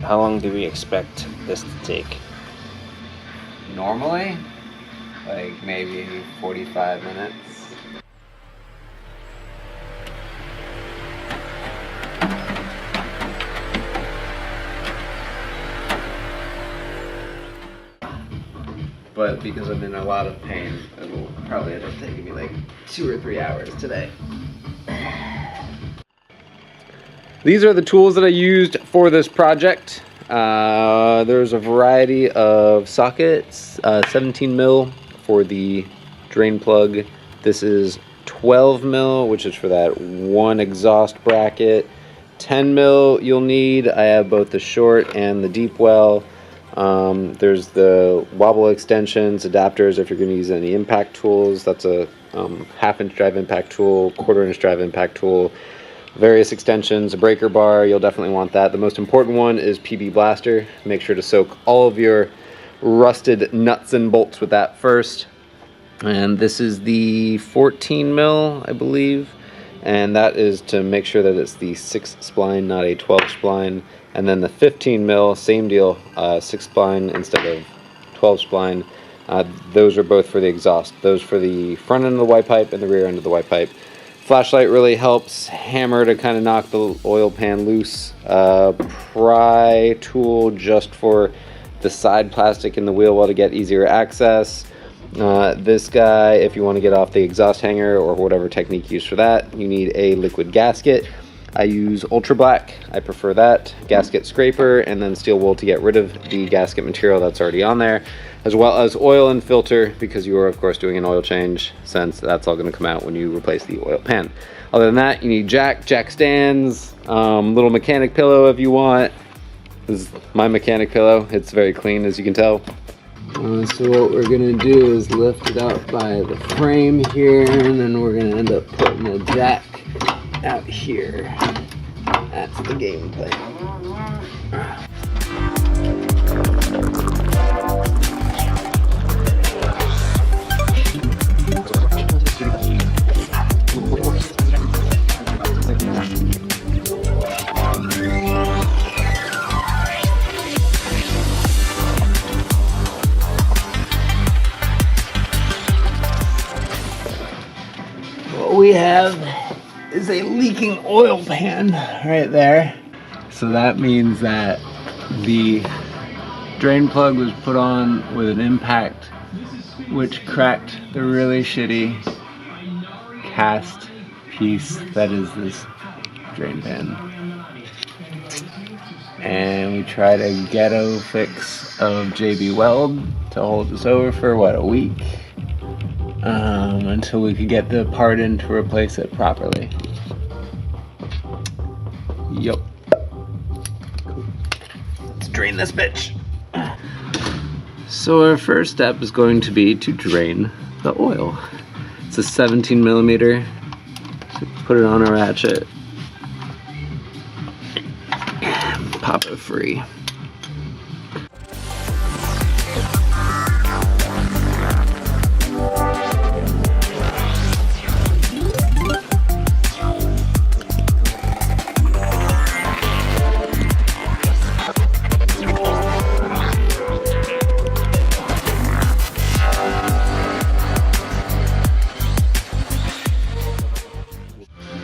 How long do we expect this to take? Normally, like maybe 45 minutes. But because I'm in a lot of pain, it will probably end up taking me like 2 or 3 hours today. These are the tools that I used for this project. There's a variety of sockets, 17 mil for the drain plug. This is 12 mil, which is for that one exhaust bracket. 10 mil you'll need. I have both the short and the deep well. There's the wobble extensions, adapters if you're going to use any impact tools. That's a half-inch drive impact tool, quarter-inch drive impact tool, various extensions, a breaker bar. You'll definitely want that. The most important one is PB Blaster. Make sure to soak all of your rusted nuts and bolts with that first. And this is the 14 mil, I believe. And that is to make sure that it's the 6 spline, not a 12 spline. And then the 15 mil, same deal, 6 spline instead of 12 spline. Those are both for the exhaust. Those for the front end of the Y pipe and the rear end of the Y pipe. Flashlight really helps. Hammer to kind of knock the oil pan loose. Pry tool just for the side plastic in the wheel well to get easier access. This guy, if you want to get off the exhaust hanger or whatever technique you use for that, you need a liquid gasket. I use Ultra Black, I prefer that. Gasket scraper, and then steel wool to get rid of the gasket material that's already on there, as well as oil and filter, because you are of course doing an oil change, since that's all going to come out when you replace the oil pan. Other than that, you need jack stands, little mechanic pillow if you want. This is my mechanic pillow. It's very clean, as you can tell. So what we're gonna do is lift it up by the frame here, and then we're gonna end up putting a jack out here. That's the game plan. What we have is a leaking oil pan right there. So that means that the drain plug was put on with an impact which cracked the really shitty cast piece that is this drain pan. And we tried a ghetto fix of JB Weld to hold this over for what, a week? Until we could get the part in to replace it properly. Yup. Let's drain this bitch. So our first step is going to be to drain the oil. It's a 17 millimeter. So put it on a ratchet. Pop it free.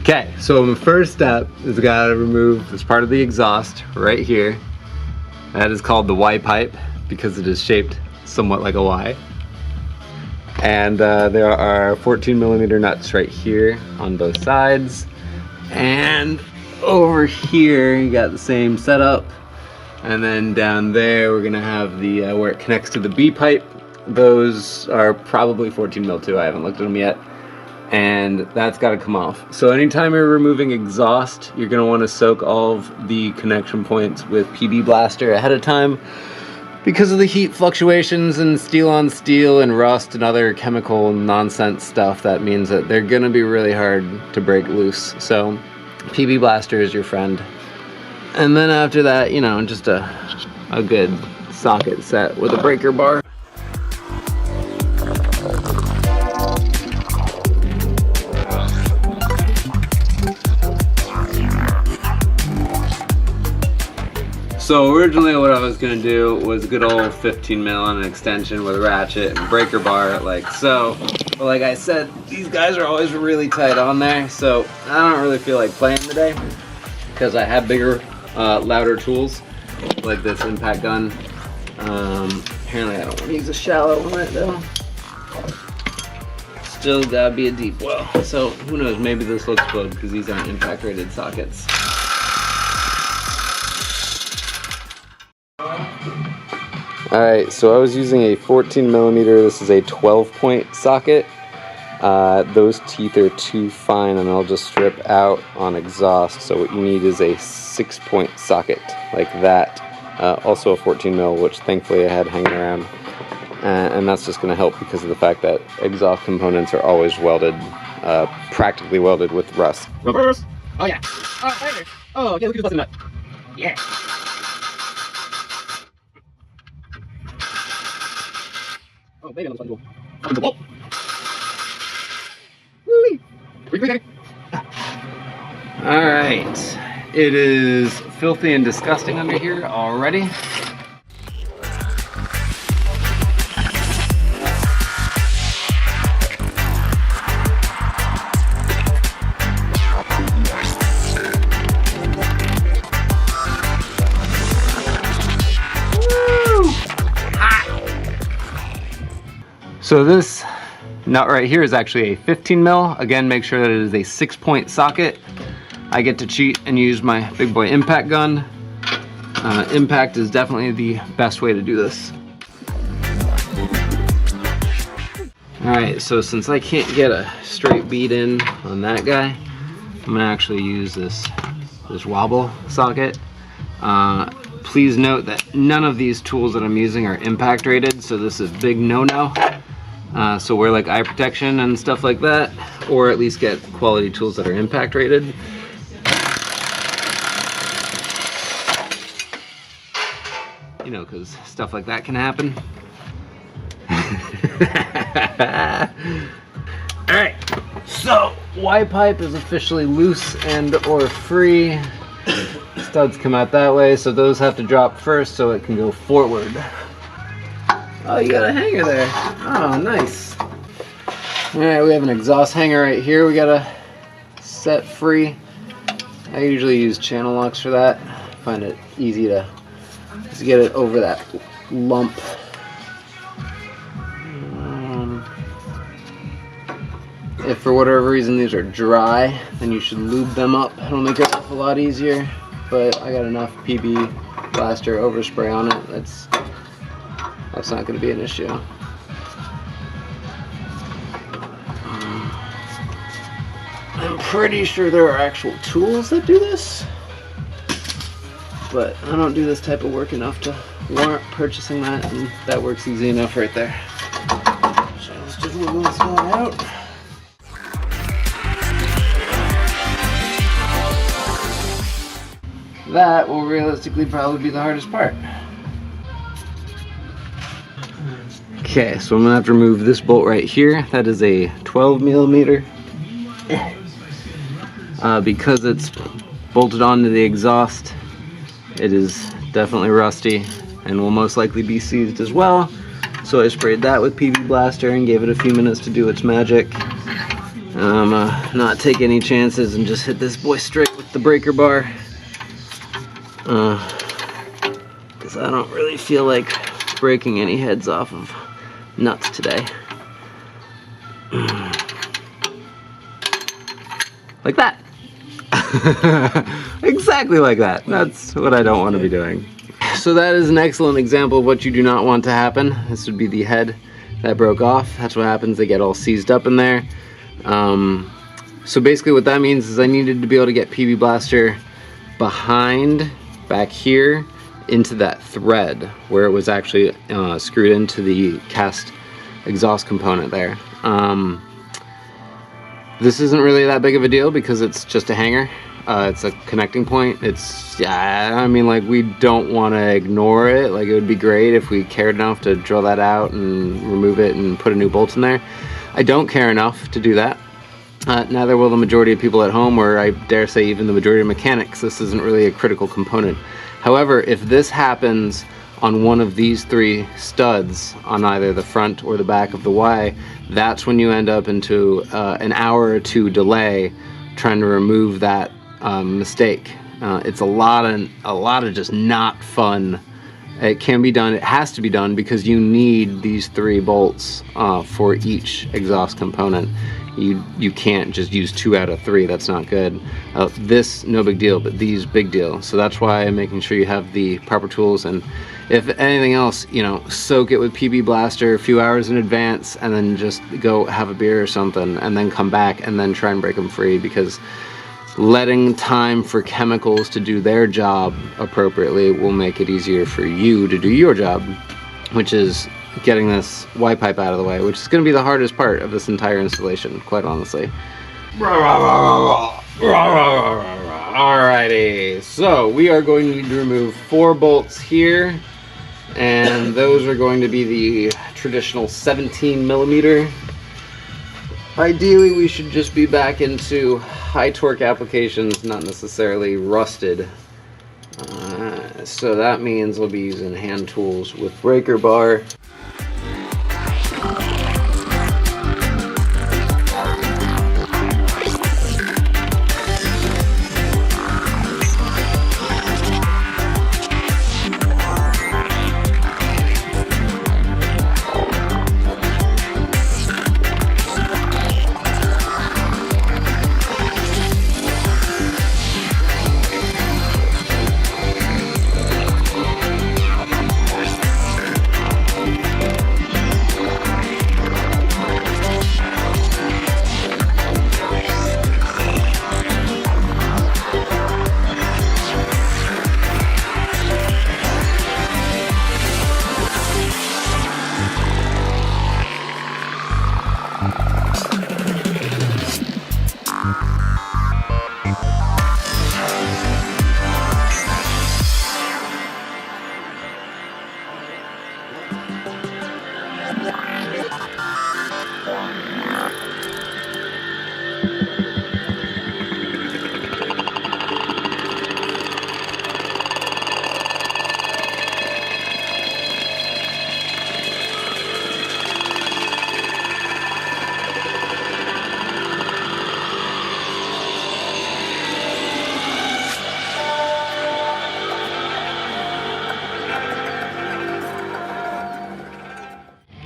Okay, so the first step is gotta remove this part of the exhaust right here. That is called the Y pipe because it is shaped somewhat like a Y. And there are 14 millimeter nuts right here on both sides. And over here you got the same setup. And then down there we're gonna have the where it connects to the B pipe. Those are probably 14 mil too, I haven't looked at them yet. And that's got to come off. So anytime you're removing exhaust, you're going to want to soak all of the connection points with PB Blaster ahead of time because of the heat fluctuations and steel on steel and rust and other chemical nonsense stuff. That means that they're going to be really hard to break loose. So PB Blaster is your friend. And then after that, you know, just a good socket set with a breaker bar. So originally what I was gonna do was a good old 15 mil on an extension with a ratchet and breaker bar like so. But like I said, these guys are always really tight on there, so I don't really feel like playing today because I have bigger, louder tools like this impact gun. Apparently I don't want to use a shallow on it though. Still gotta be a deep well. So who knows, maybe this will explode because these aren't impact rated sockets. Alright, so I was using a 14 millimeter, this is a 12 point socket. Those teeth are too fine and I'll just strip out on exhaust, so what you need is a 6 point socket like that. Also a 14 mil, which thankfully I had hanging around. And that's just going to help because of the fact that exhaust components are always welded, practically welded with rust. Reverse! Oh yeah! Oh, fire! Oh, okay, look who's busting nut. Yeah! Oh, baby, that was fun. Whoa! Woo-wee! Alright, it is filthy and disgusting under here already. So this nut right here is actually a 15 mil. Again, make sure that it is a 6 point socket. I get to cheat and use my big boy impact gun. Impact is definitely the best way to do this. Alright, so since I can't get a straight bead in on that guy, I'm gonna actually use this wobble socket. Please note that none of these tools that I'm using are impact rated, so this is a big no-no. So wear like eye protection and stuff like that, or at least get quality tools that are impact rated. You know, because stuff like that can happen. Alright, so Y pipe is officially loose and or free. Studs come out that way, so those have to drop first so it can go forward. Oh, you got a hanger there. Oh, nice. Alright, we have an exhaust hanger right here we gotta set free. I usually use channel locks for that. I find it easy to just get it over that lump. If for whatever reason these are dry, then you should lube them up. It'll make your life a lot easier. But I got enough PB Blaster overspray on it. That's not going to be an issue. I'm pretty sure there are actual tools that do this, but I don't do this type of work enough to warrant purchasing that, and that works easy enough right there. So let's just wiggle this guy out. That will realistically probably be the hardest part. Okay, so I'm gonna have to remove this bolt right here. That is a 12 millimeter. Because it's bolted onto the exhaust, it is definitely rusty and will most likely be seized as well. So I sprayed that with PB Blaster and gave it a few minutes to do its magic. Not take any chances and just hit this boy straight with the breaker bar. Because I don't really feel like breaking any heads off of nuts today. Like that. Exactly like that. That's what I don't want to be doing. So that is an excellent example of what you do not want to happen. This would be the head that broke off. That's what happens. They get all seized up in there. So basically what that means is I needed to be able to get PB Blaster behind, back here, into that thread where it was actually screwed into the cast exhaust component there. This isn't really that big of a deal because it's just a hanger. It's a connecting point. It's, yeah, I mean, like, we don't want to ignore it. Like, it would be great if we cared enough to drill that out and remove it and put a new bolt in there. I don't care enough to do that. Neither will the majority of people at home, or I dare say even the majority of mechanics. This isn't really a critical component. However, if this happens on one of these 3 studs on either the front or the back of the Y, that's when you end up into an hour or 2 delay trying to remove that mistake. It's a lot of just not fun. It can be done, it has to be done, because you need these 3 bolts for each exhaust component. You can't just use 2 out of 3, that's not good. This, no big deal, but these, big deal. So that's why I'm making sure you have the proper tools, and if anything else, you know, soak it with PB Blaster a few hours in advance, and then just go have a beer or something, and then come back and then try and break them free, because letting time for chemicals to do their job appropriately will make it easier for you to do your job, which is getting this Y pipe out of the way, which is going to be the hardest part of this entire installation, quite honestly. Alrighty, so we are going to need to remove 4 bolts here, and those are going to be the traditional 17mm. Ideally, we should just be back into high torque applications, not necessarily rusted. So that means we'll be using hand tools with breaker bar.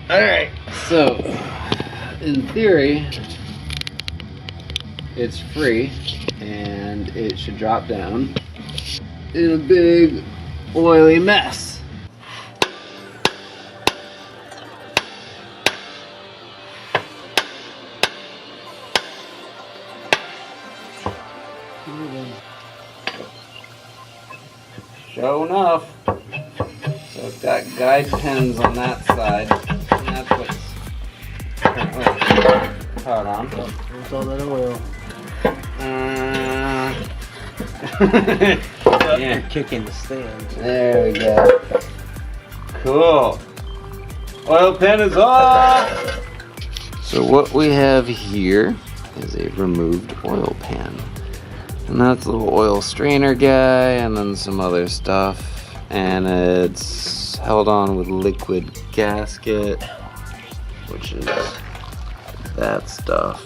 Alright, so in theory it's free and it should drop down in a big oily mess. Sure enough. So it's got guide pins on that side. And that's what's currently powered on. It's all that oil. Yeah. You're kicking the stand. There we go. Cool. Oil pan is off! So what we have here is a removed oil pan. And that's a little oil strainer guy and then some other stuff. And it's held on with liquid gasket, which is that stuff,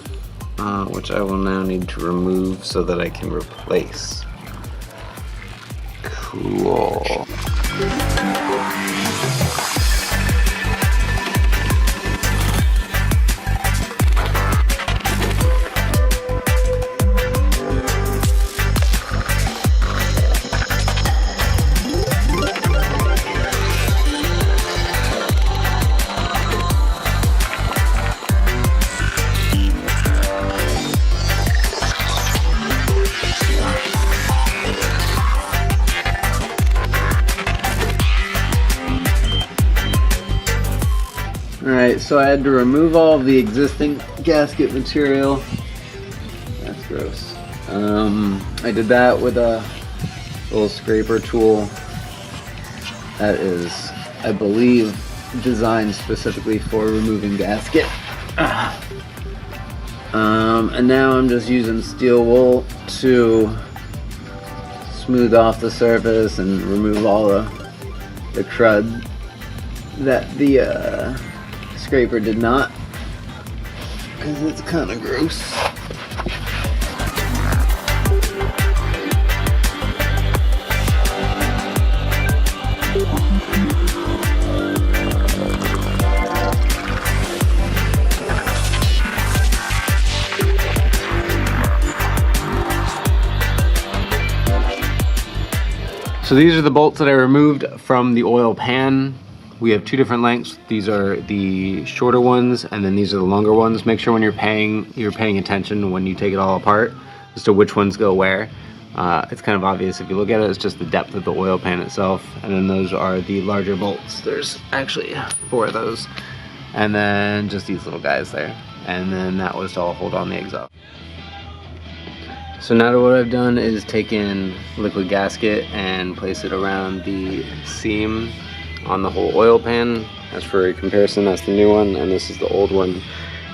which I will now need to remove so that I can replace. Cool. Alright, so I had to remove all of the existing gasket material. That's gross. I did that with a little scraper tool that is, I believe, designed specifically for removing gasket. And now I'm just using steel wool to smooth off the surface and remove all the crud that the scraper did not, because it's kind of gross. So these are the bolts that I removed from the oil pan. We have two different lengths. These are the shorter ones, and then these are the longer ones. Make sure when you're paying attention when you take it all apart as to which ones go where. It's kind of obvious if you look at it. It's just the depth of the oil pan itself. And then those are the larger bolts. There's actually 4 of those. And then just these little guys there. And then that was to all hold on the exhaust. So now what I've done is taken liquid gasket and place it around the seam on the whole oil pan. As for a comparison, that's the new one, and this is the old one.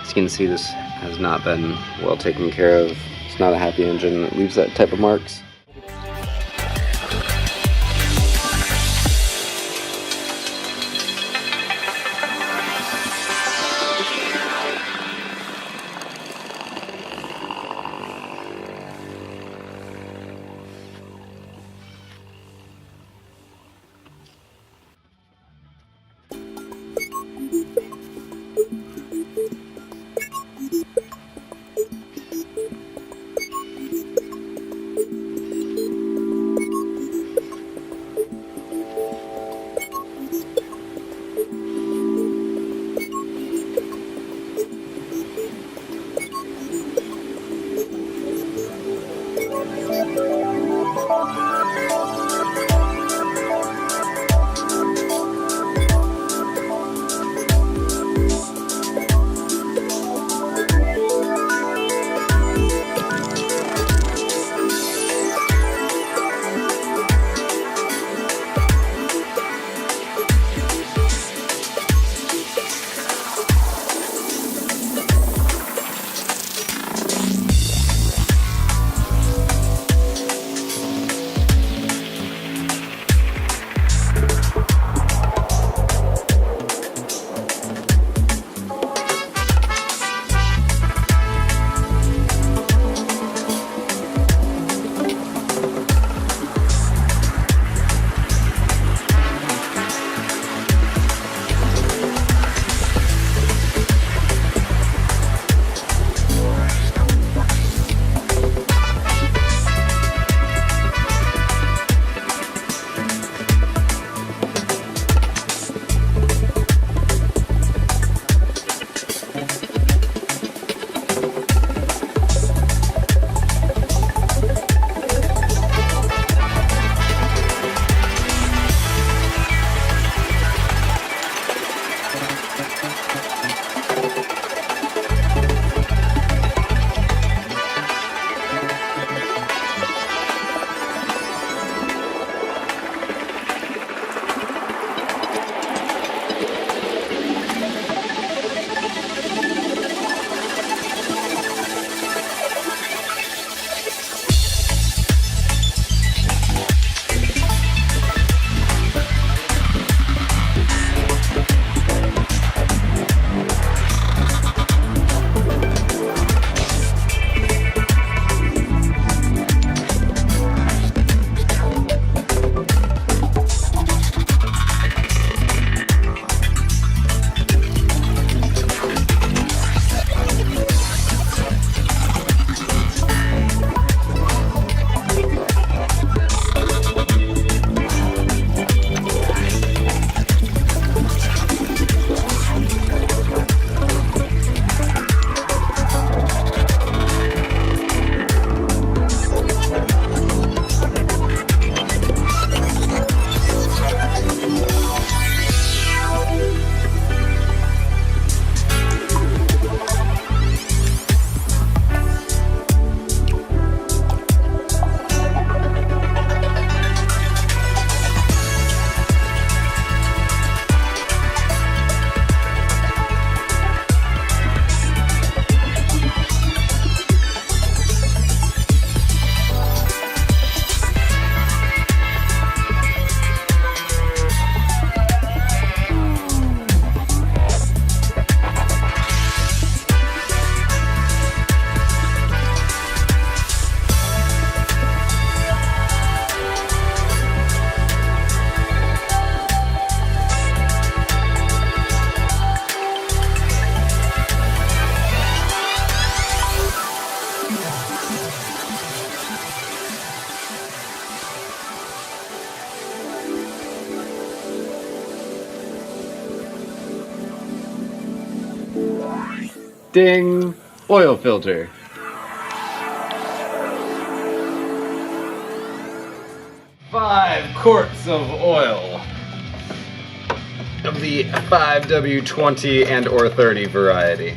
As you can see, this has not been well taken care of. It's not a happy engine. It leaves that type of marks. ding, oil filter. Five quarts of oil of the 5W20 and or 30 variety.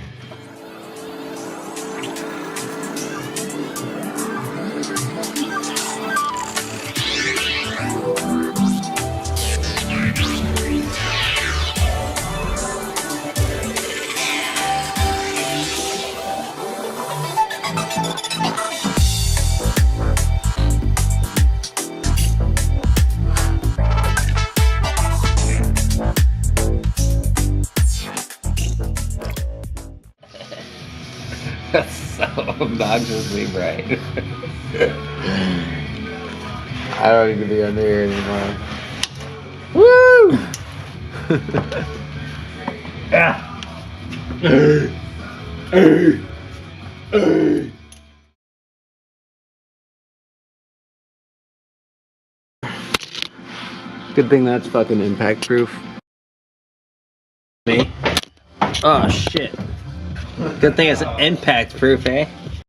That's so obnoxiously bright. I don't need to be under here anymore. Woo! Ah. Good thing that's fucking impact proof. Me? Oh shit. Good thing it's impact proof, eh?